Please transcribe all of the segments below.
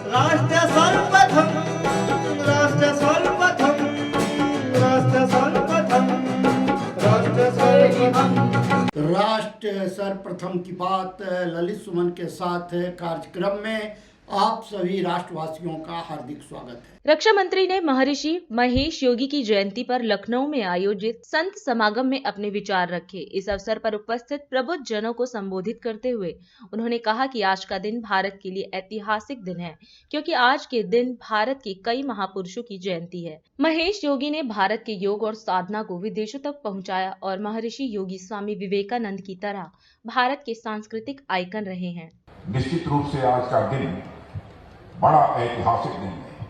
राष्ट्र सर्वप्रथम, राष्ट्र सर्वप्रथम, राष्ट्र सर्वप्रथम, राष्ट्र सर्वप्रथम। राष्ट्र सर्वप्रथम की बात ललित सुमन के साथ कार्यक्रम में आप सभी राष्ट्रवासियों का हार्दिक स्वागत है। रक्षा मंत्री ने महर्षि महेश योगी की जयंती पर लखनऊ में आयोजित संत समागम में अपने विचार रखे। इस अवसर पर उपस्थित प्रबुद्ध जनों को संबोधित करते हुए उन्होंने कहा कि आज का दिन भारत के लिए ऐतिहासिक दिन है, क्योंकि आज के दिन भारत के कई महापुरुषों की जयंती है। महेश योगी ने भारत के योग और साधना को विदेशों तक पहुँचाया और महर्षि योगी स्वामी विवेकानंद की तरह भारत के सांस्कृतिक आइकन रहे हैं। निश्चित रूप से आज का दिन बड़ा ऐतिहासिक दिन है,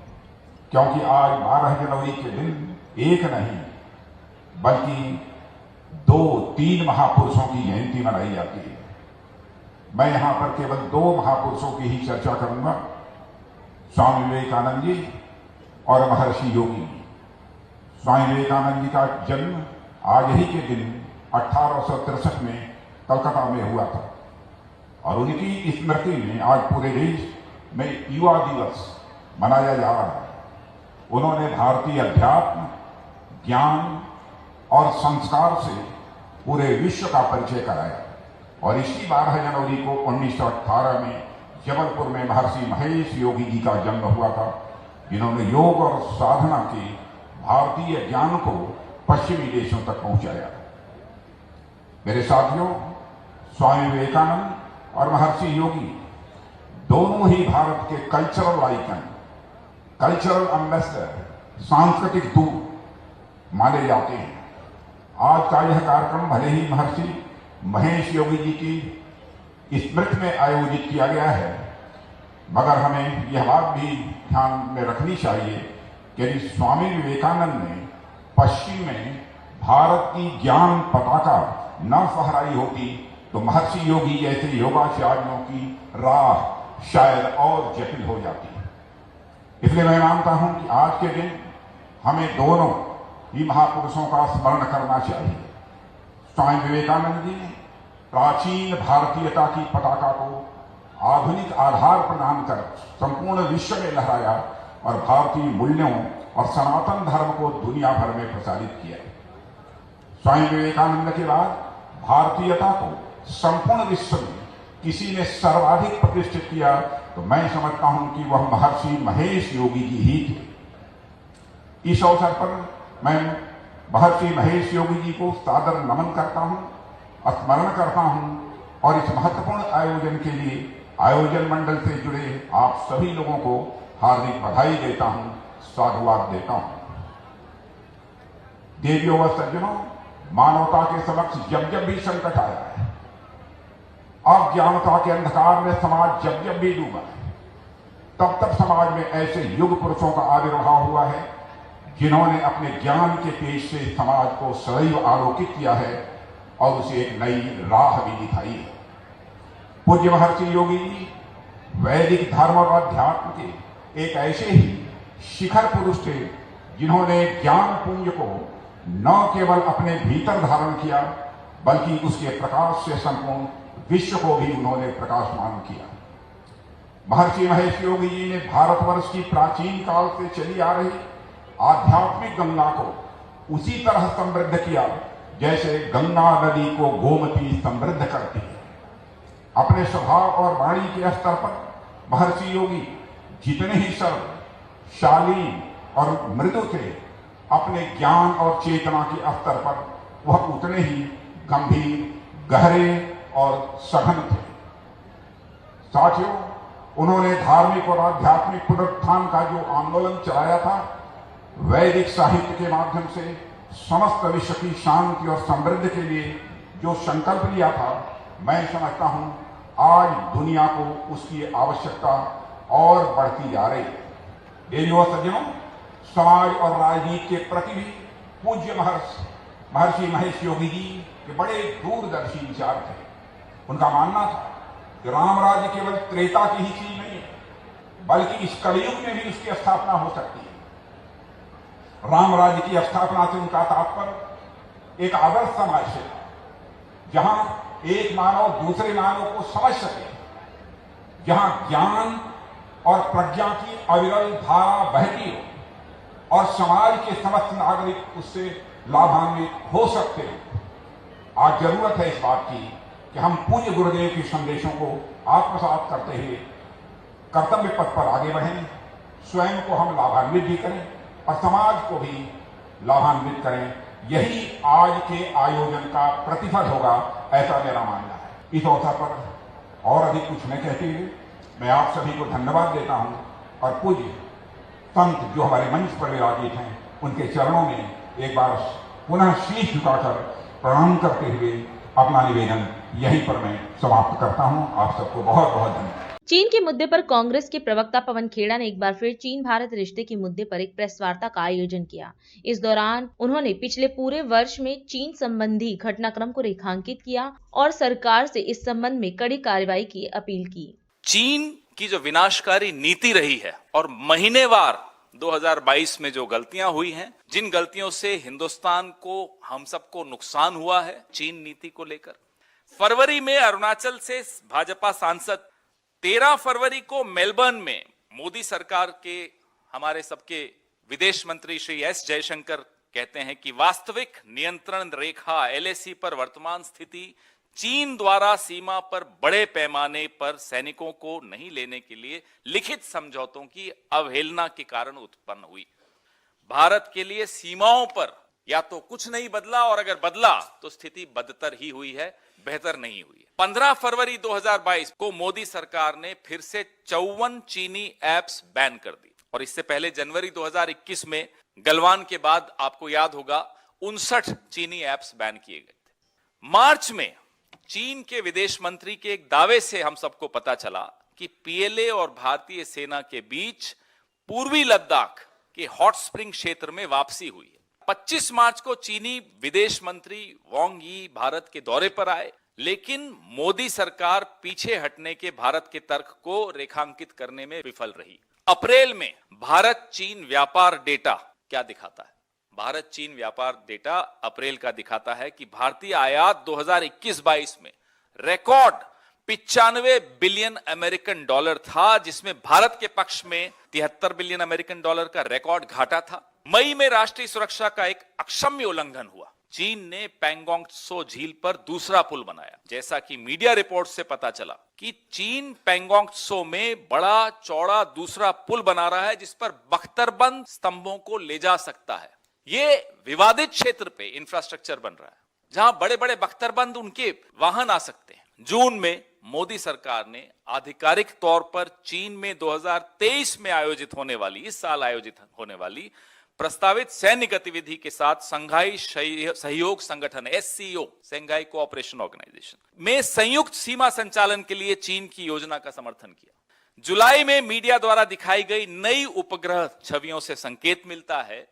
क्योंकि आज 12 जनवरी के दिन एक नहीं बल्कि 2-3 महापुरुषों की जयंती मनाई जाती है। मैं यहाँ पर केवल 2 महापुरुषों की ही चर्चा करूंगा, स्वामी विवेकानंद जी और महर्षि योगी। स्वामी विवेकानंद जी का जन्म आज ही के दिन 1863 में कलकत्ता में हुआ था और उनकी स्मृति में आज पूरे देश में युवा दिवस मनाया जा रहा है। उन्होंने भारतीय अध्यात्म, ज्ञान और संस्कार से पूरे विश्व का परिचय कराया और इसी 12 जनवरी को 1918 में जबलपुर में महर्षि महेश योगी जी का जन्म हुआ था, जिन्होंने योग और साधना के भारतीय ज्ञान को पश्चिमी देशों तक पहुंचाया। मेरे साथियों, स्वामी विवेकानंद और महर्षि योगी दोनों ही भारत के कल्चरल आइकन, कल्चरल एम्बेसडर, सांस्कृतिक दूत माने जाते हैं। आज का यह कार्यक्रम भले ही महर्षि महेश योगी जी की स्मृति में आयोजित किया गया है, मगर हमें यह बात भी ध्यान में रखनी चाहिए कि स्वामी विवेकानंद ने पश्चिम में भारत की ज्ञान पताका न फहराई होती तो महर्षि योगी जैसे योगाचार्यों की राह शायद और जटिल हो जाती है। इसलिए मैं मानता हूं कि आज के दिन हमें दोनों ही महापुरुषों का स्मरण करना चाहिए। स्वामी विवेकानंद जी ने प्राचीन भारतीयता की पताका को आधुनिक आधार प्रदान कर संपूर्ण विश्व में लहराया और भारतीय मूल्यों और सनातन धर्म को दुनिया भर में प्रसारित किया। स्वामी विवेकानंद के बाद भारतीयता को संपूर्ण विश्व में किसी ने सर्वाधिक प्रतिष्ठित किया तो मैं समझता हूं कि वह महर्षि महेश योगी जी ही थे। इस अवसर पर मैं महर्षि महेश योगी जी को सादर नमन करता हूं, स्मरण करता हूं और इस महत्वपूर्ण आयोजन के लिए आयोजन मंडल से जुड़े आप सभी लोगों को हार्दिक बधाई देता हूं, साधुवाद देता हूं। देवियों व सज्जनों, मानवता के समक्ष जब जब भी संकट आया है, अज्ञानता के अंधकार में समाज जब जब भी डूबा है, तब तब समाज में ऐसे युग पुरुषों का आविर्भाव हुआ है जिन्होंने अपने ज्ञान के तेज से समाज को सदैव आलोकित किया है और उसे एक नई राह भी दिखाई है। पूज्य महर्षि योगी जी वैदिक धर्म और अध्यात्म के एक ऐसे ही शिखर पुरुष थे जिन्होंने ज्ञान पुंज को न केवल अपने भीतर धारण किया बल्कि उसके प्रकाश से संपूर्ण विश्व को भी उन्होंने प्रकाशमान किया। महर्षि महेश योगी जी ने भारतवर्ष की प्राचीन काल से चली आ रही आध्यात्मिक गंगा को उसी तरह समृद्ध किया जैसे गंगा नदी को गोमती समृद्ध करती है। अपने स्वभाव और वाणी के स्तर पर महर्षि योगी जितने ही सरल, शालीन और मृदु थे, अपने ज्ञान और चेतना के स्तर पर वह उतने ही गंभीर, गहरे और सघन थे। साथियों, उन्होंने धार्मिक और आध्यात्मिक पुनरुत्थान का जो आंदोलन चलाया था, वैदिक साहित्य के माध्यम से समस्त विश्व की शांति और समृद्धि के लिए जो संकल्प लिया था, मैं समझता हूं आज दुनिया को उसकी आवश्यकता और बढ़ती जा रही है। देवियों और सज्जनों, समाज और राजनीति के प्रति भी पूज्य महर्षि महेश योगी जी के बड़े दूरदर्शी विचार थे। उनका मानना था कि राम राज्य केवल त्रेता की ही चीज नहीं है, बल्कि इस कलयुग में भी उसकी स्थापना हो सकती है। राम राज्य की स्थापना से उनका तात्पर्य एक आदर्श समाज से था, जहां एक मानव दूसरे मानव को समझ सके, जहां ज्ञान और प्रज्ञा की अविरल धारा बहती हो और समाज के समस्त नागरिक उससे लाभान्वित हो सकते हो। आज जरूरत है इस बात की कि हम पूज्य गुरुदेव के संदेशों को आत्मसात करते हुए कर्तव्य पथ पर आगे बढ़ें, स्वयं को हम लाभान्वित भी करें और समाज को भी लाभान्वित करें। यही आज के आयोजन का प्रतिफल होगा, ऐसा मेरा मानना है। इस अवसर पर और अधिक कुछ न कहते हुए मैं आप सभी को धन्यवाद देता हूं और पूज्य संत जो हमारे मंच पर विराजित हैं उनके चरणों में एक बार पुनः शीश झुकाकर प्रणाम करते हुए अपना निवेदन यहीं पर मैं समाप्त करता हूं। आप सबको बहुत बहुत धन्यवाद। चीन के मुद्दे पर कांग्रेस के प्रवक्ता पवन खेड़ा ने एक बार फिर चीन भारत रिश्ते के मुद्दे पर एक प्रेस वार्ता का आयोजन किया। इस दौरान उन्होंने पिछले पूरे वर्ष में चीन संबंधी घटनाक्रम को रेखांकित किया और सरकार से इस संबंध में कड़ी कार्रवाई की अपील की। चीन की जो विनाशकारी नीति रही है और महीनेवार 2022 में जो गलतियां हुई हैं, जिन गलतियों से हिंदुस्तान को, हम सबको नुकसान हुआ है चीन नीति को लेकर। फरवरी में अरुणाचल से भाजपा सांसद 13 फरवरी को मेलबर्न में मोदी सरकार के हमारे सबके विदेश मंत्री श्री एस जयशंकर कहते हैं कि वास्तविक नियंत्रण रेखा LAC पर वर्तमान स्थिति चीन द्वारा सीमा पर बड़े पैमाने पर सैनिकों को नहीं लेने के लिए लिखित समझौतों की अवहेलना के कारण उत्पन्न हुई। भारत के लिए सीमाओं पर या तो कुछ नहीं बदला और अगर बदला तो स्थिति बदतर ही हुई है, बेहतर नहीं हुई है। 15 फरवरी 2022 को मोदी सरकार ने फिर से 54 चीनी ऐप्स बैन कर दी और इससे पहले जनवरी 2021 में गलवान के बाद आपको याद होगा 59 चीनी ऐप्स बैन किए गए थे। मार्च में चीन के विदेश मंत्री के एक दावे से हम सबको पता चला कि PLA और भारतीय सेना के बीच पूर्वी लद्दाख के हॉट स्प्रिंग क्षेत्र में वापसी हुई है। 25 मार्च को चीनी विदेश मंत्री वांग यी भारत के दौरे पर आए, लेकिन मोदी सरकार पीछे हटने के भारत के तर्क को रेखांकित करने में विफल रही। अप्रैल में भारत चीन व्यापार डेटा क्या दिखाता है? भारत चीन व्यापार डेटा अप्रैल का दिखाता है कि भारतीय आयात 2021-22 में रिकॉर्ड 95 बिलियन अमेरिकन डॉलर था, जिसमें भारत के पक्ष में 73 बिलियन अमेरिकन डॉलर का रिकॉर्ड घाटा था। मई में राष्ट्रीय सुरक्षा का एक अक्षम्य उल्लंघन हुआ। चीन ने पैंगोंग त्सो झील पर दूसरा पुल बनाया। जैसा कि मीडिया रिपोर्ट से पता चला कि चीन पैंगोंग त्सो में बड़ा चौड़ा दूसरा पुल बना रहा है, जिस पर बख्तरबंद स्तंभों को ले जा सकता है। ये विवादित क्षेत्र पे इंफ्रास्ट्रक्चर बन रहा है, जहां बड़े बड़े बख्तरबंद उनके वाहन आ सकते हैं। जून में मोदी सरकार ने आधिकारिक तौर पर चीन में 2023 में आयोजित होने वाली, इस साल आयोजित होने वाली प्रस्तावित सैन्य गतिविधि के साथ संघाई सहयोग संगठन SCO, संघाई कोऑपरेशन ऑर्गेनाइजेशन में संयुक्त सीमा संचालन के लिए चीन की योजना का समर्थन किया। जुलाई में मीडिया द्वारा दिखाई गई नई उपग्रह छवियों से संकेत मिलता है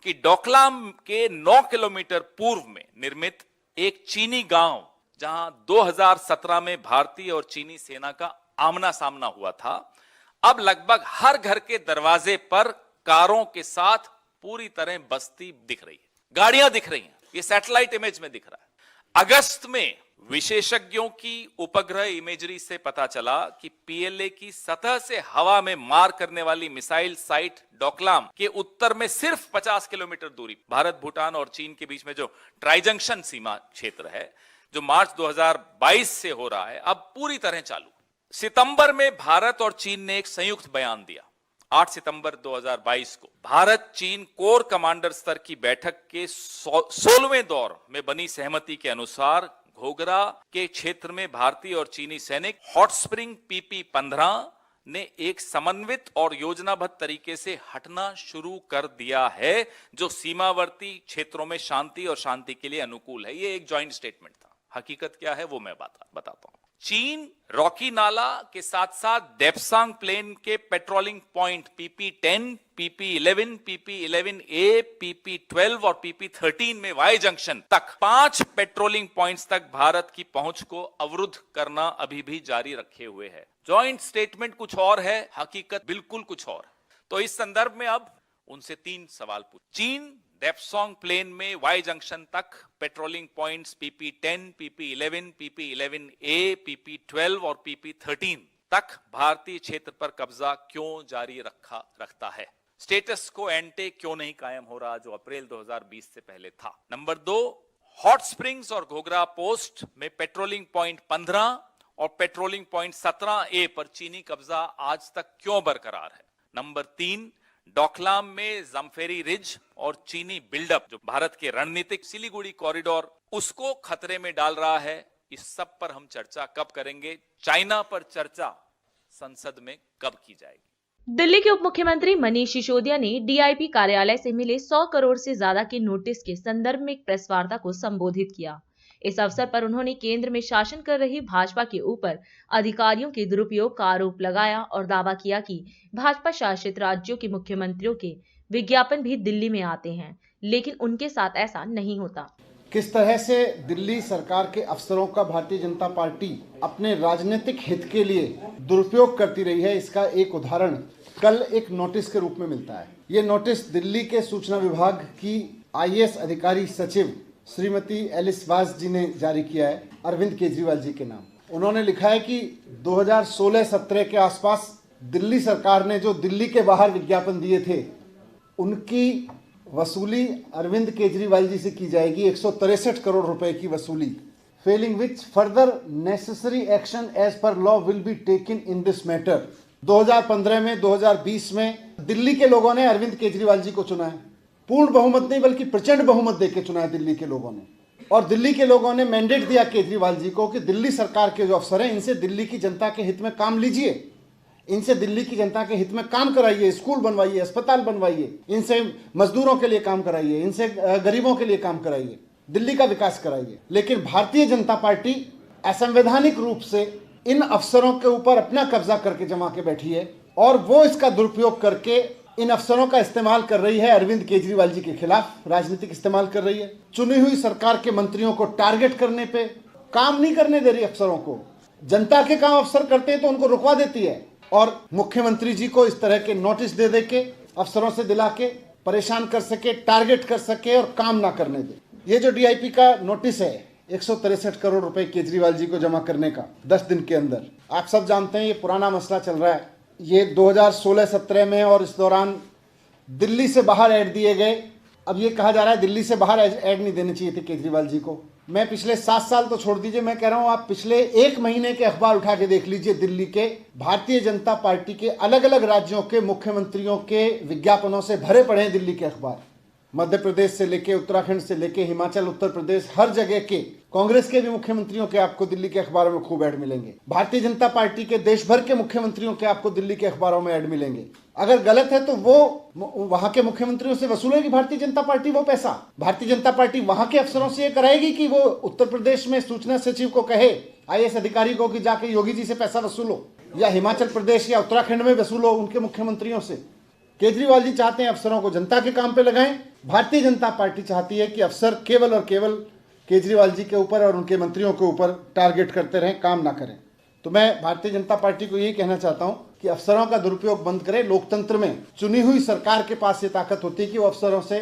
कि डोकलाम के 9 किलोमीटर पूर्व में निर्मित एक चीनी गांव, जहां 2017 में भारतीय और चीनी सेना का आमना सामना हुआ था, अब लगभग हर घर के दरवाजे पर कारों के साथ पूरी तरह बस्ती दिख रही है, गाड़ियां दिख रही हैं। ये सैटेलाइट इमेज में दिख रहा है। अगस्त में विशेषज्ञों की उपग्रह इमेजरी से पता चला कि PLA की सतह से हवा में मार करने वाली मिसाइल साइट डोकलाम के उत्तर में सिर्फ 50 किलोमीटर दूरी, भारत, भूटान और चीन के बीच में जो ट्राइजंक्शन सीमा क्षेत्र है, जो मार्च 2022 से हो रहा है, अब पूरी तरह चालू। सितंबर में भारत और चीन ने एक संयुक्त बयान दिया। 8 सितंबर 2022 को भारत चीन कोर कमांडर स्तर की बैठक के 16वें दौर में बनी सहमति के अनुसार घोघरा के क्षेत्र में भारतीय और चीनी सैनिक हॉट स्प्रिंग PP-15 ने एक समन्वित और योजनाबद्ध तरीके से हटना शुरू कर दिया है, जो सीमावर्ती क्षेत्रों में शांति और शांति के लिए अनुकूल है। ये एक जॉइंट स्टेटमेंट था। हकीकत क्या है वो मैं बताता हूं। चीन रॉकी नाला के साथ साथ डेप्सांग प्लेन के patrolling point PP-10, PP-11, PP-11A, PP-12 और PP-13 में वाई जंक्शन तक 5 पेट्रोलिंग पॉइंट्स तक भारत की पहुंच को अवरुद्ध करना अभी भी जारी रखे हुए है। जॉइंट स्टेटमेंट कुछ और है, हकीकत बिल्कुल कुछ और। तो इस संदर्भ में अब उनसे 3 सवाल पूछ। चीन डेप्सांग प्लेन में वाई जंक्शन तक patrolling points PP-10, PP-11, PP-11A, PP-12 और PP-13 तक भारतीय क्षेत्र पर कब्जा क्यों जारी रखता है? स्टेटस को एंटे क्यों नहीं कायम हो रहा जो अप्रैल 2020 से पहले था? नंबर 2, हॉट स्प्रिंग्स और घोघरा पोस्ट में पेट्रोलिंग पॉइंट 15 और पेट्रोलिंग पॉइंट 17A पर चीनी कब्जा आज तक क्यों बरकरार है? नंबर 3, डोकलाम में जमफेरी रिज और चीनी बिल्डअप जो भारत के रणनीतिक सिलीगुड़ी कॉरिडोर उसको खतरे में डाल रहा है। इस सब पर हम चर्चा कब करेंगे? चाइना पर चर्चा संसद में कब की जाएगी? दिल्ली के उप मुख्यमंत्री मनीष सिसोदिया ने डीआईपी कार्यालय से मिले 100 करोड़ से ज्यादा के नोटिस के संदर्भ में एक प्रेस वार्ता को संबोधित किया। इस अवसर पर उन्होंने केंद्र में शासन कर रही भाजपा के ऊपर अधिकारियों के दुरुपयोग का आरोप लगाया और दावा किया कि भाजपा शासित राज्यों के मुख्यमंत्रियों के विज्ञापन भी दिल्ली में आते हैं, लेकिन उनके साथ ऐसा नहीं होता। किस तरह से दिल्ली सरकार के अफसरों का भारतीय जनता पार्टी अपने राजनीतिक हित के लिए दुरुपयोग करती रही है, इसका एक उदाहरण कल एक नोटिस के रूप में मिलता है। ये नोटिस दिल्ली के सूचना विभाग की आईएएस अधिकारी सचिव श्रीमती एलिस वास जी ने जारी किया है अरविंद केजरीवाल जी के नाम। उन्होंने लिखा है कि 2016-17 के आसपास दिल्ली सरकार ने जो दिल्ली के बाहर विज्ञापन दिए थे उनकी वसूली अरविंद केजरीवाल जी से की जाएगी 163 करोड़ रुपए की वसूली। Failing which further necessary action as per law will be taken in this matter. 2015 में 2020 में दिल्ली के लोगों ने अरविंद केजरीवाल जी को चुना है। पूर्ण बहुमत नहीं बल्कि प्रचंड बहुमत देके चुना है दिल्ली के लोगों ने। और दिल्ली के लोगों ने मैंडेट दिया केजरीवाल जी को कि दिल्ली सरकार के जो अफसर हैं इनसे दिल्ली की जनता के हित में काम लीजिए, इनसे दिल्ली की जनता के हित में काम कराइए, स्कूल बनवाइए, अस्पताल बनवाइए, इनसे मजदूरों के लिए काम कराइए, इनसे गरीबों के लिए काम कराइए, दिल्ली का विकास कराइए। लेकिन भारतीय जनता पार्टी असंवैधानिक रूप से इन अफसरों के ऊपर अपना कब्जा करके जमा के बैठी है और वो इसका दुरुपयोग करके इन अफसरों का इस्तेमाल कर रही है, अरविंद केजरीवाल जी के खिलाफ राजनीतिक इस्तेमाल कर रही है। चुनी हुई सरकार के मंत्रियों को टारगेट करने पे काम नहीं करने दे रही अफसरों को। जनता के काम अफसर करते हैं तो उनको रुकवा देती है और मुख्यमंत्री जी को इस तरह के नोटिस दे के अफसरों से दिला के परेशान कर सके, टारगेट कर सके और काम ना करने दे। ये जो डीआईपी का नोटिस है 163 करोड़ रुपए केजरीवाल जी को जमा करने का 10 दिन के अंदर, आप सब जानते हैं ये पुराना मसला चल रहा है। ये 2016-17 में और इस दौरान दिल्ली से बाहर ऐड दिए गए। अब ये कहा जा रहा है दिल्ली से बाहर ऐड नहीं देने चाहिए थे केजरीवाल जी को। मैं पिछले 7 साल तो छोड़ दीजिए, मैं कह रहा हूं आप पिछले 1 महीने के अखबार उठा के देख लीजिए। दिल्ली के भारतीय जनता पार्टी के अलग अलग राज्यों के मुख्यमंत्रियों के विज्ञापनों से भरे पड़े हैं दिल्ली के अखबार। मध्य प्रदेश से लेके उत्तराखंड से लेके हिमाचल, उत्तर प्रदेश, हर जगह के कांग्रेस के भी मुख्यमंत्रियों के आपको दिल्ली के अखबारों में खूब ऐड मिलेंगे। भारतीय जनता पार्टी के देश भर के मुख्यमंत्रियों के आपको दिल्ली के अखबारों में ऐड मिलेंगे। अगर गलत है तो वो वहां के मुख्यमंत्रियों से वसूलेगी भारतीय जनता पार्टी वो पैसा। भारतीय जनता पार्टी वहां के अफसरों से ये कराएगी कि वो उत्तर प्रदेश में सूचना सचिव को कहे, आईएएस अधिकारी को, कि जाके योगी जी से पैसा वसूलो, या हिमाचल प्रदेश या उत्तराखंड में वसूलो उनके मुख्यमंत्रियों से। केजरीवाल जी चाहते हैं अफसरों को जनता के काम पे लगाएं। भारतीय जनता पार्टी चाहती है कि अफसर केवल और केवल केजरीवाल जी के ऊपर और उनके मंत्रियों के ऊपर टारगेट करते रहें, काम ना करें। तो मैं भारतीय जनता पार्टी को यही कहना चाहता हूं कि अफसरों का दुरुपयोग बंद करें। लोकतंत्र में चुनी हुई सरकार के पास ये ताकत होती है कि वो अफसरों से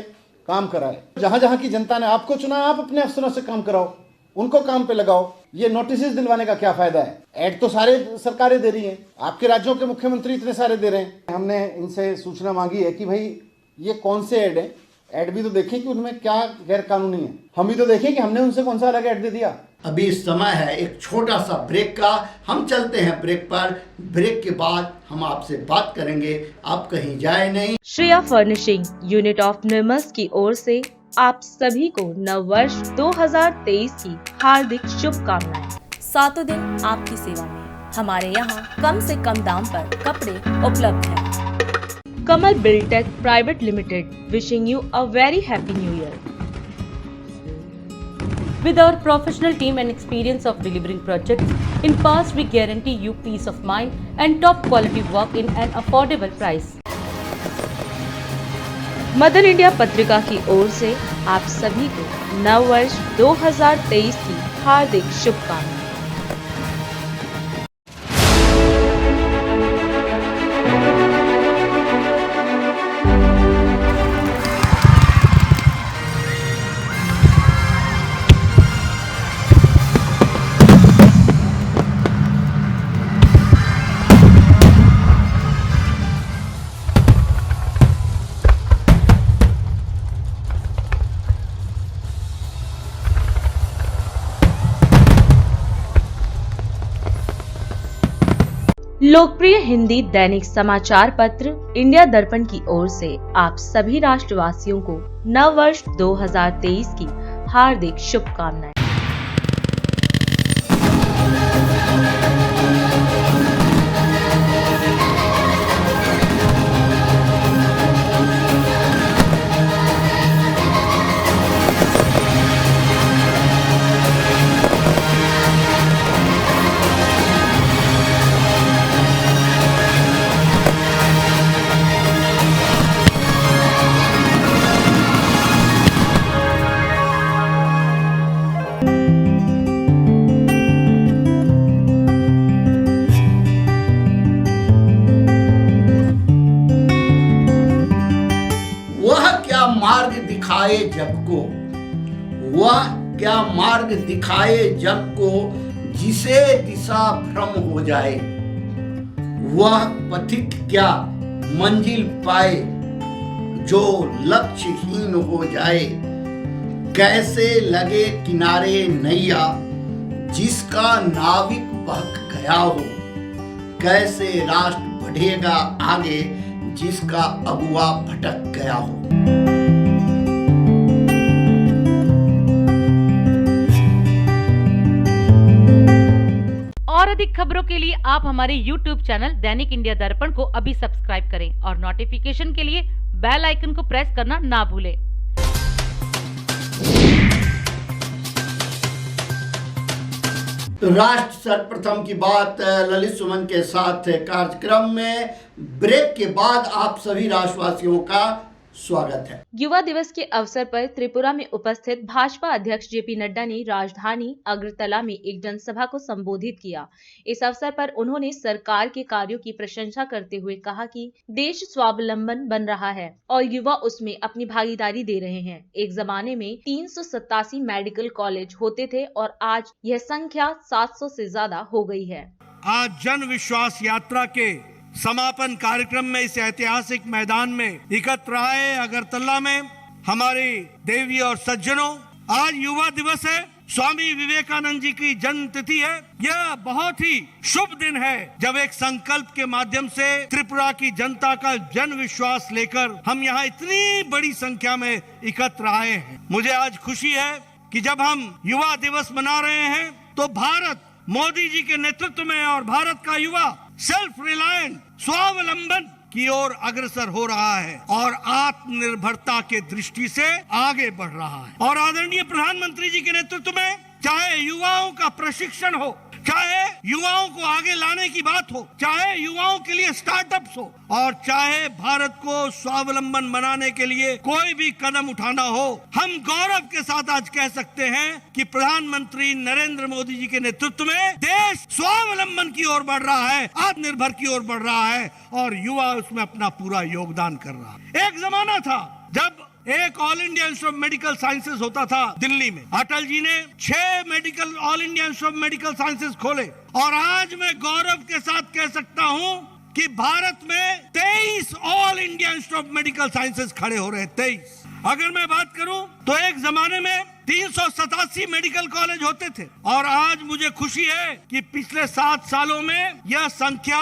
काम कराए। जहां जहां की जनता ने आपको चुना, आप अपने अफसरों से काम कराओ, उनको काम पे लगाओ। ये नोटिस दिलवाने का क्या फायदा है? ऐड तो सारे सरकारें दे रही हैं, आपके राज्यों के मुख्यमंत्री इतने सारे दे रहे हैं। हमने इनसे सूचना मांगी है कि भाई ये कौन से ऐड है, ऐड भी तो देखें कि उनमें क्या गैर कानूनी है। हम भी तो देखें कि हमने उनसे कौन सा अलग ऐड दे दिया। अभी समय है एक छोटा सा ब्रेक का, हम चलते हैं ब्रेक पर। ब्रेक के बाद हम आपसे बात करेंगे, आप कहीं जाए नहीं। श्रेया फर्निशिंग यूनिट ऑफ निर्मल्स की ओर से आप सभी को नव वर्ष 2023 की हार्दिक शुभकामनाएं। 7 दिन आपकी सेवा में। हमारे यहाँ कम से कम दाम पर कपड़े उपलब्ध हैं। Kamal Biltech private limited wishing you a very happy new year. With our professional team and experience of delivering projects in past, we guarantee you peace of mind and top quality work in an affordable price. Mother India पत्रिका की ओर से आप सभी को नव वर्ष 2023 की हार्दिक शुभकामनाएं। लोकप्रिय हिंदी दैनिक समाचार पत्र इंडिया दर्पण की ओर से आप सभी राष्ट्रवासियों को नव वर्ष 2023 की हार्दिक शुभकामनाएं। मार्ग दिखाए जग को, वह क्या मार्ग दिखाए जग को, जिसे दिशा भ्रम हो जाए। वह पथिक क्या मंजिल पाए, जो लक्ष्यहीन हो जाए। कैसे लगे किनारे नैया, जिसका नाविक बहक गया हो। कैसे राष्ट्र बढ़ेगा आगे, जिसका अगुआ भटक गया हो। और अधिक खबरों के लिए आप हमारे YouTube चैनल दैनिक इंडिया दर्पण को अभी सब्सक्राइब करें और नोटिफिकेशन के लिए बेल आइकन को प्रेस करना ना भूलें। राष्ट्र सर्वप्रथम की बात ललित सुमन के साथ कार्यक्रम में। ब्रेक के बाद आप सभी राष्ट्रवासियों का स्वागत है। युवा दिवस के अवसर पर त्रिपुरा में उपस्थित भाजपा अध्यक्ष जेपी नड्डा ने राजधानी अगरतला में एक जनसभा को संबोधित किया। इस अवसर पर उन्होंने सरकार के कार्यों की प्रशंसा करते हुए कहा कि देश स्वावलंबन बन रहा है और युवा उसमें अपनी भागीदारी दे रहे हैं। एक जमाने में 387 मेडिकल कॉलेज होते थे और आज यह संख्या 700 से ज्यादा हो गई है। आज जन विश्वास यात्रा के समापन कार्यक्रम में इस ऐतिहासिक मैदान में एकत्र आए अगरतला में हमारे देवी और सज्जनों, आज युवा दिवस है। स्वामी विवेकानंद जी की जन्म तिथि है। यह बहुत ही शुभ दिन है जब एक संकल्प के माध्यम से त्रिपुरा की जनता का जन विश्वास लेकर हम यहाँ इतनी बड़ी संख्या में एकत्र आए हैं। मुझे आज खुशी है कि जब हम युवा दिवस मना रहे हैं तो भारत मोदी जी के नेतृत्व में और भारत का युवा सेल्फ रिलायंट स्वावलंबन की ओर अग्रसर हो रहा है और आत्मनिर्भरता के दृष्टि से आगे बढ़ रहा है। और आदरणीय प्रधानमंत्री जी के नेतृत्व में चाहे युवाओं का प्रशिक्षण हो, चाहे युवाओं को आगे लाने की बात हो, चाहे युवाओं के लिए स्टार्टअप्स हो और चाहे भारत को स्वावलंबन बनाने के लिए कोई भी कदम उठाना हो, हम गौरव के साथ आज कह सकते हैं कि प्रधानमंत्री नरेंद्र मोदी जी के नेतृत्व में देश स्वावलंबन की ओर बढ़ रहा है, आत्मनिर्भर की ओर बढ़ रहा है और युवा उसमें अपना पूरा योगदान कर रहा है। एक जमाना था जब एक all India institute of medical sciences होता था दिल्ली में। अटल जी ने 6 medical all India institute of medical sciences खोले और आज मैं गौरव के साथ कह सकता हूं कि भारत में 23 all India institute of medical sciences खड़े हो रहे हैं। 23। अगर मैं बात करूं तो एक जमाने में 387 मेडिकल कॉलेज होते थे और आज मुझे खुशी है कि पिछले 7 सालों में यह संख्या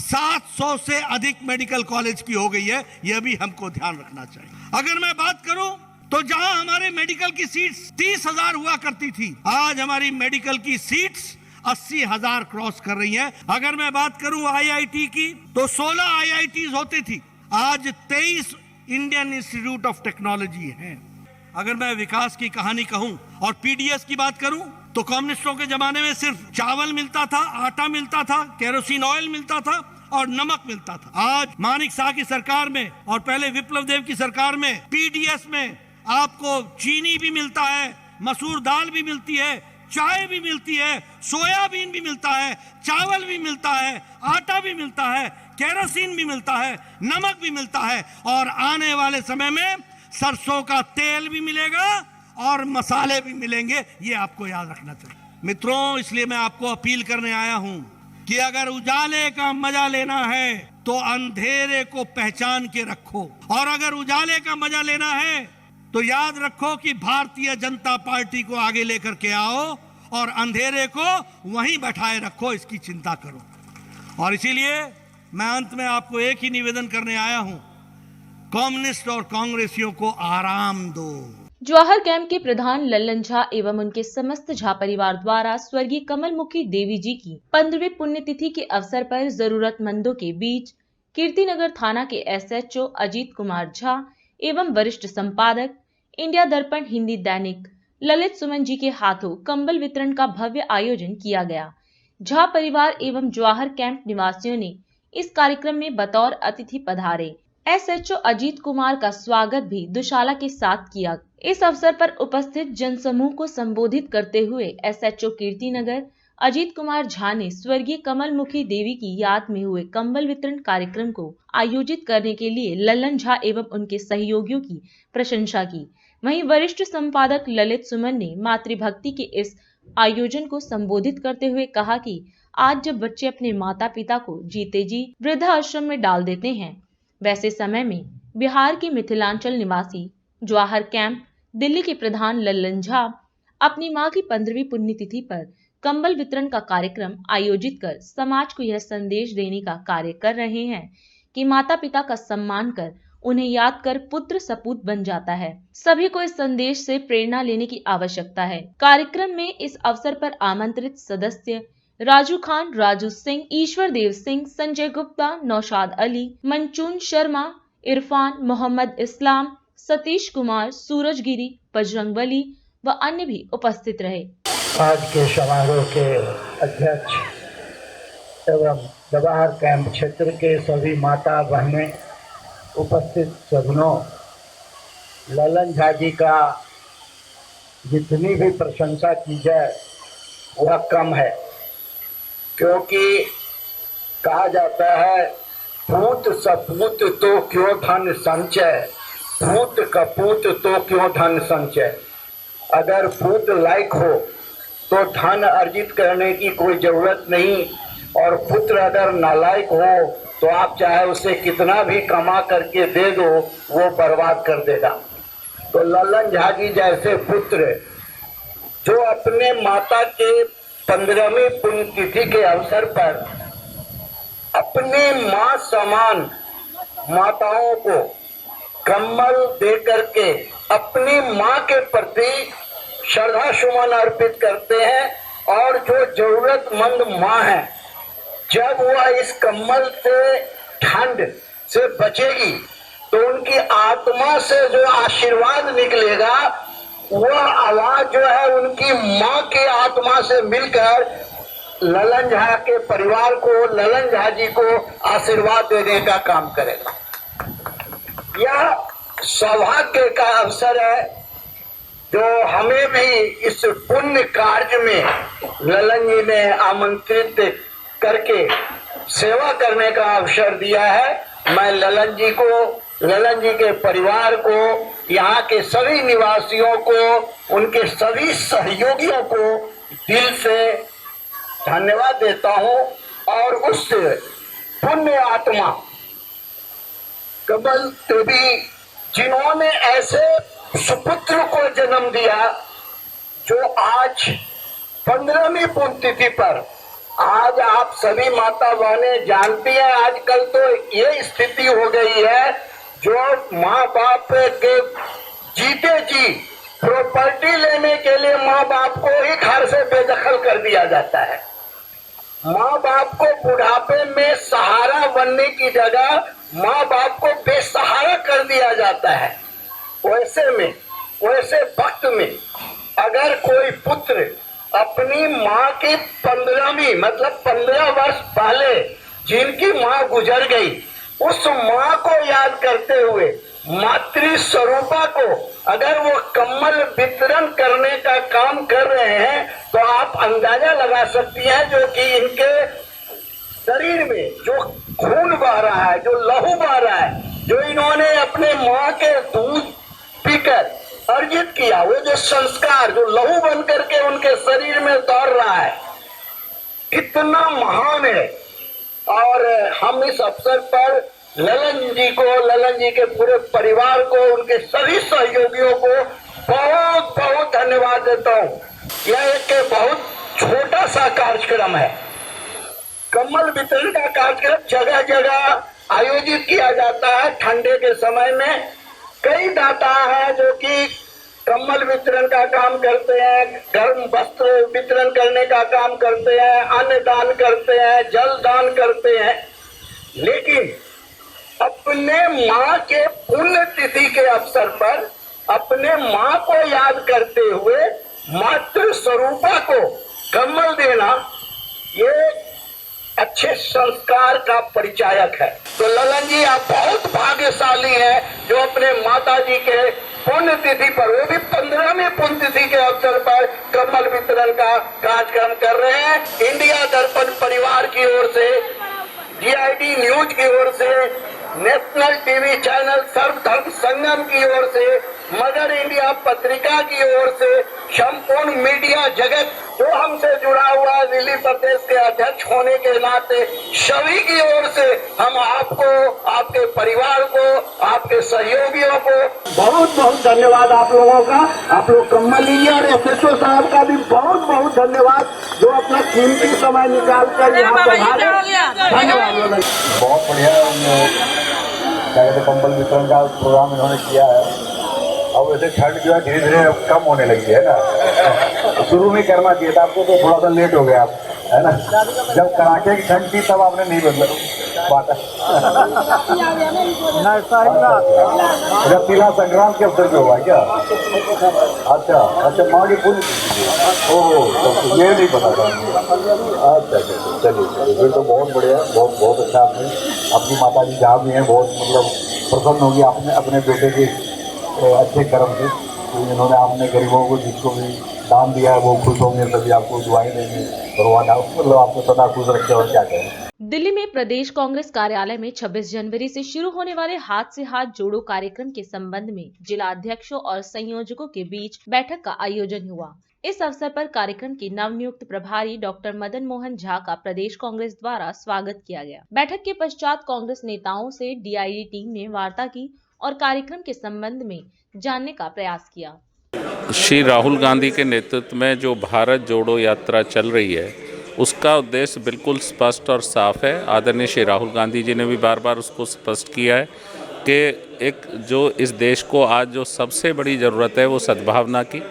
700 से अधिक मेडिकल कॉलेज की हो गई है। यह भी हमको ध्यान रखना चाहिए। अगर मैं बात करूं तो जहां हमारे मेडिकल की सीट्स 30,000 हुआ करती थी, आज हमारी मेडिकल की सीट्स 80,000 क्रॉस कर रही हैं। अगर मैं बात करूं आईआईटी की तो 16 आईआईटीज होती थी, आज 23 इंडियन इंस्टीट्यूट ऑफ टेक्नोलॉजी हैं। अगर मैं विकास की कहानी कहूं और पीडीएस की बात करूं तो कम्युनिस्टों के जमाने में सिर्फ चावल मिलता था, आटा मिलता था, केरोसिन ऑयल मिलता था और नमक मिलता था। आज मानिक शाह की सरकार में और पहले विप्लव देव की सरकार में पीडीएस में आपको चीनी भी मिलता है, मसूर दाल भी मिलती है, चाय भी मिलती है, सोयाबीन भी मिलता है, चावल भी मिलता है, आटा भी मिलता है, केरोसिन भी मिलता है, नमक भी मिलता है और आने वाले समय में सरसों का तेल भी मिलेगा और मसाले भी मिलेंगे। ये आपको याद रखना चाहिए मित्रों। इसलिए मैं आपको अपील करने आया हूं कि अगर उजाले का मजा लेना है तो अंधेरे को पहचान के रखो और अगर उजाले का मजा लेना है तो याद रखो कि भारतीय जनता पार्टी को आगे लेकर के आओ और अंधेरे को वहीं बैठाए रखो, इसकी चिंता करो। और इसीलिए मैं अंत में आपको एक ही निवेदन करने आया हूं, कम्युनिस्ट और कांग्रेसियों को आराम दो। जवाहर कैंप के प्रधान लल्लन झा एवं उनके समस्त झा परिवार द्वारा स्वर्गीय कमलमुखी देवी जी की 15वीं पुण्यतिथि के अवसर पर जरूरतमंदों के बीच कीर्तिनगर थाना के SHO अजीत कुमार झा एवं वरिष्ठ संपादक इंडिया दर्पण हिंदी दैनिक ललित सुमन जी के हाथों कंबल वितरण का भव्य आयोजन किया गया। झा परिवार एवं जवाहर कैंप निवासियों ने इस कार्यक्रम में बतौर अतिथि पधारे। SHO अजीत कुमार का स्वागत भी दुशाला के साथ किया। इस अवसर पर उपस्थित जनसमूह को संबोधित करते हुए SHO कीर्तिनगर अजीत कुमार झा ने स्वर्गीय कमलमुखी देवी की याद में हुए कंबल वितरण कार्यक्रम को आयोजित करने के लिए लल्लन झा एवं उनके सहयोगियों की प्रशंसा की। वहीं वरिष्ठ संपादक ललित सुमन ने मातृभक्ति के इस आयोजन को संबोधित करते हुए कहा कि आज जब बच्चे अपने माता पिता को जीते जी वृद्धाश्रम में डाल देते हैं, वैसे समय में बिहार के मिथिलांचल निवासी जवाहर कैंप दिल्ली के प्रधान लल्लन झा अपनी मां की 15वीं पुण्यतिथि पर कंबल वितरण का कार्यक्रम आयोजित कर समाज को यह संदेश देने का कार्य कर रहे हैं कि माता पिता का सम्मान कर उन्हें याद कर पुत्र सपूत बन जाता है। सभी को इस संदेश से प्रेरणा लेने की आवश्यकता है। कार्यक्रम में इस अवसर पर आमंत्रित सदस्य राजू खान, राजू सिंह, ईश्वर देव सिंह, संजय गुप्ता, नौशाद अली, मंचून शर्मा, इरफान, मोहम्मद इस्लाम, सतीश कुमार, सूरजगिरी, बजरंगबली व अन्य भी उपस्थित रहे। आज के समारोह के अध्यक्ष एवं जवाहर कैंप क्षेत्र के सभी माता बहनें, उपस्थित सज्जनों, लल्लन झा जी का जितनी भी प्रशंसा की जाए वह कम है, क्योंकि कहा जाता है पूत सपूत तो क्यों धन संचय, पूत कपूत तो क्यों धन संचय। अगर पूत लायक हो तो धन अर्जित करने की कोई जरूरत नहीं, और पुत्र अगर नालायक हो तो आप चाहे उसे कितना भी कमा करके दे दो, वो बर्बाद कर देगा। तो लल्लन झा जी जैसे पुत्र जो अपने माता के 15वीं पुण्यतिथि के अवसर पर अपने मां समान माताओं को कम्बल दे करके अपनी मां के प्रति श्रद्धा सुमन अर्पित करते हैं, और जो जरूरतमंद मां है जब वह इस कम्बल से ठंड से बचेगी तो उनकी आत्मा से जो आशीर्वाद निकलेगा वह आवाज जो है उनकी मां की आत्मा से मिलकर लल्लन झा के परिवार को, लल्लन झा जी को आशीर्वाद देने का काम करेगा। यह सौभाग्य का अवसर है जो हमें भी इस पुण्य कार्य में लल्लन जी ने आमंत्रित करके सेवा करने का अवसर दिया है। मैं लल्लन जी को, लल्लन जी के परिवार को, यहाँ के सभी निवासियों को, उनके सभी सहयोगियों को दिल से धन्यवाद देता हूँ, और उस पुण्य आत्मा कमल देवी जिन्होंने ऐसे सुपुत्र को जन्म दिया जो आज 15वीं पुण्यतिथि पर, आज आप सभी माता बहनें जानती हैं आजकल तो ये स्थिति हो गई है जो माँ बाप के जीते जी प्रॉपर्टी लेने के लिए माँ बाप को ही घर से बेदखल कर दिया जाता है। माँ बाप को बुढ़ापे में सहारा बनने की जगह माँ बाप को बेसहारा कर दिया जाता है। वैसे वक्त में अगर कोई पुत्र अपनी माँ की 15वीं मतलब 15 वर्ष पहले जिनकी माँ गुजर गई उस माँ को याद करते हुए मातृ स्वरूपा को अगर वो कम्बल वितरण करने का काम कर रहे हैं तो आप अंदाजा लगा सकती हैं जो कि इनके शरीर में जो खून बह रहा है, जो लहू बह रहा है, जो इन्होंने अपने माँ के दूध पीकर अर्जित किया, वो जो संस्कार जो लहू बन करके उनके शरीर में दौड़ रहा है, कितना महान है। और हम इस अवसर पर लल्लन जी को, लल्लन जी के पूरे परिवार को, उनके सभी सहयोगियों को बहुत बहुत धन्यवाद देता हूँ। यह एक बहुत छोटा सा कार्यक्रम है, कम्बल वितरण का कार्यक्रम जगह जगह आयोजित किया जाता है। ठंडे के समय में कई दाता हैं जो कि कम्बल वितरण का काम करते हैं, गर्म वस्त्र वितरण करने का काम करते हैं, अन्न दान करते हैं, जल दान करते हैं। लेकिन अपने माँ के पुण्य तिथि के अवसर पर अपने माँ को याद करते हुए मातृ स्वरूपा को कम्बल देना ये अच्छे संस्कार का परिचायक है। तो ललन जी, आप बहुत भाग्यशाली हैं जो अपने माता जी के पुण्य तिथि पर, वो भी 15वीं पुण्य तिथि के अवसर पर कम्बल वितरण का कार्यक्रम कर रहे हैं। इंडिया दर्पण परिवार की ओर से, DID न्यूज की ओर से, नेशनल टीवी चैनल सर्वधर्म संगम की ओर से, मदर इंडिया पत्रिका की ओर से, संपूर्ण मीडिया जगत जो हमसे जुड़ा हुआ दिल्ली प्रदेश के अध्यक्ष होने के नाते सभी की ओर से हम आपको, आपके परिवार को, आपके सहयोगियों को बहुत बहुत धन्यवाद आप लोगों का। आप लोग कम्बल लीजिए और SSO साहब का भी बहुत बहुत धन्यवाद जो अपना कीमती समय निकाल कर यहाँ पर धन्यवाद। बहुत बढ़िया क्या कहते कम्बल वितरण का प्रोग्राम इन्होंने किया है। अब वैसे ठंड जो है धीरे धीरे कम होने लगी है ना, शुरू में करना चाहिए था आपको, तो थोड़ा सा लेट हो गया आप, है ना। जब कड़ाके की ठंड थी तब आपने नहीं बदला बात। जब तिला संक्रांत के अवसर पे हुआ क्या? अच्छा माँ की पूरी, ओहो तो ये नहीं पता था। अच्छा चलिए फिर तो बहुत बढ़िया, बहुत अच्छा। आपने अपनी माता जी जहाँ भी हैं बहुत मतलब प्रसन्न होगी आपने अपने बेटे के अच्छे कर्म से। तो इन्होंने आपने गरीबों को जिसको भी दान दिया है वो खुश होंगे, सभी आपको दुआएं देंगे, भगवान मतलब आपको सदा खुश रखे। और क्या कहें। दिल्ली में प्रदेश कांग्रेस कार्यालय में 26 जनवरी से शुरू होने वाले हाथ से हाथ जोड़ो कार्यक्रम के संबंध में जिला अध्यक्षों और संयोजकों के बीच बैठक का आयोजन हुआ। इस अवसर पर कार्यक्रम के नवनियुक्त प्रभारी डॉक्टर मदन मोहन झा का प्रदेश कांग्रेस द्वारा स्वागत किया गया। बैठक के पश्चात कांग्रेस नेताओं से DID टीम ने वार्ता की और कार्यक्रम के संबंध में जानने का प्रयास किया। श्री राहुल गांधी के नेतृत्व में जो भारत जोड़ो यात्रा चल रही है उसका उद्देश्य बिल्कुल स्पष्ट और साफ है। आदरणीय श्री राहुल गांधी जी ने भी बार बार उसको स्पष्ट किया है कि एक जो इस देश को आज जो सबसे बड़ी ज़रूरत है वो सद्भावना की,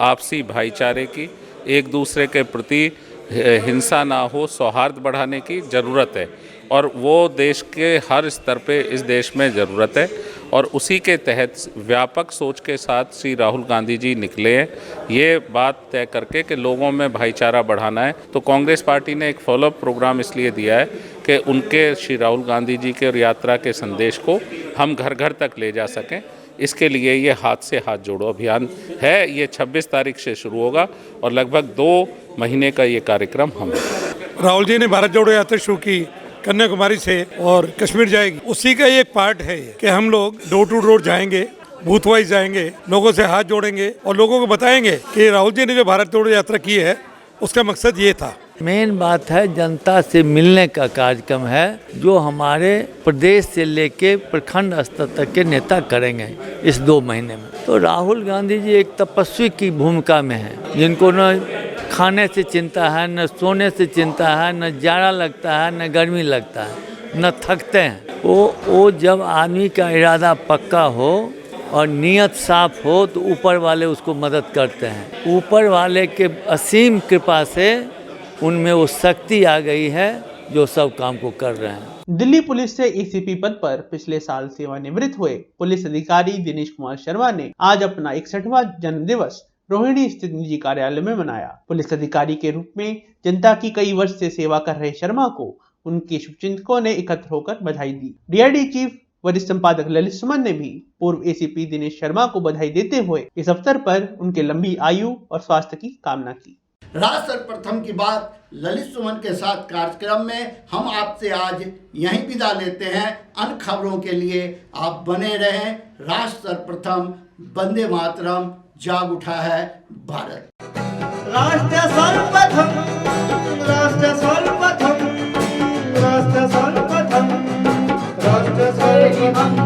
आपसी भाईचारे की, एक दूसरे के प्रति हिंसा ना हो, सौहार्द बढ़ाने की ज़रूरत है। और वो देश के हर स्तर पे इस देश में ज़रूरत है और उसी के तहत व्यापक सोच के साथ श्री राहुल गांधी जी निकले हैं ये बात तय करके कि लोगों में भाईचारा बढ़ाना है। तो कांग्रेस पार्टी ने एक फॉलोअप प्रोग्राम इसलिए दिया है कि उनके श्री राहुल गांधी जी के यात्रा के संदेश को हम घर घर तक ले जा सकें। इसके लिए ये हाथ से हाथ जोड़ो अभियान है। ये 26 तारीख से शुरू होगा और लगभग 2 महीने का ये कार्यक्रम हम। राहुल जी ने भारत जोड़ो यात्रा शुरू की कन्याकुमारी से और कश्मीर जाएगी, उसी का एक पार्ट है कि हम लोग डोर टू डोर जाएंगे, बूथ वाइज जाएंगे, लोगों से हाथ जोड़ेंगे और लोगों को बताएंगे कि राहुल जी ने जो भारत जोड़ो यात्रा की है उसका मकसद ये था। मेन बात है जनता से मिलने का कार्यक्रम है जो हमारे प्रदेश से लेके प्रखंड स्तर तक के नेता करेंगे इस 2 महीने में। तो राहुल गांधी जी एक तपस्वी की भूमिका में हैं, जिनको न खाने से चिंता है, न सोने से चिंता है, न जाड़ा लगता है, न गर्मी लगता है, न थकते हैं। वो जब आदमी का इरादा पक्का हो और नीयत साफ हो तो ऊपर वाले उसको मदद करते हैं। ऊपर वाले के असीम कृपा से उनमें वो शक्ति आ गई है जो सब काम को कर रहे हैं। दिल्ली पुलिस से ACP पद पर पिछले साल सेवानिवृत्त हुए पुलिस अधिकारी दिनेश कुमार शर्मा ने आज अपना 61वां जन्म दिवस रोहिणी स्थित निजी कार्यालय में मनाया। पुलिस अधिकारी के रूप में जनता की कई वर्ष से सेवा कर रहे शर्मा को उनके शुभचिंतकों ने एकत्र होकर बधाई दी। DID चीफ वरिष्ठ संपादक ललित सुमन ने भी पूर्व ACP दिनेश शर्मा को बधाई देते हुए इस अवसर पर उनके लंबी आयु और स्वास्थ्य की कामना की। राष्ट्र सर्वप्रथम की बात ललित सुमन के साथ कार्यक्रम में हम आपसे आज यहीं विदा लेते हैं। अन्य खबरों के लिए आप बने रहें। राष्ट्र सर्वप्रथम, वंदे मातरम, जाग उठा है भारत। राष्ट्र सर्वप्रथम, राष्ट्र सर्वप्रथम, राष्ट्र सर्वप्रथम, राष्ट्र सर्वप्रथम।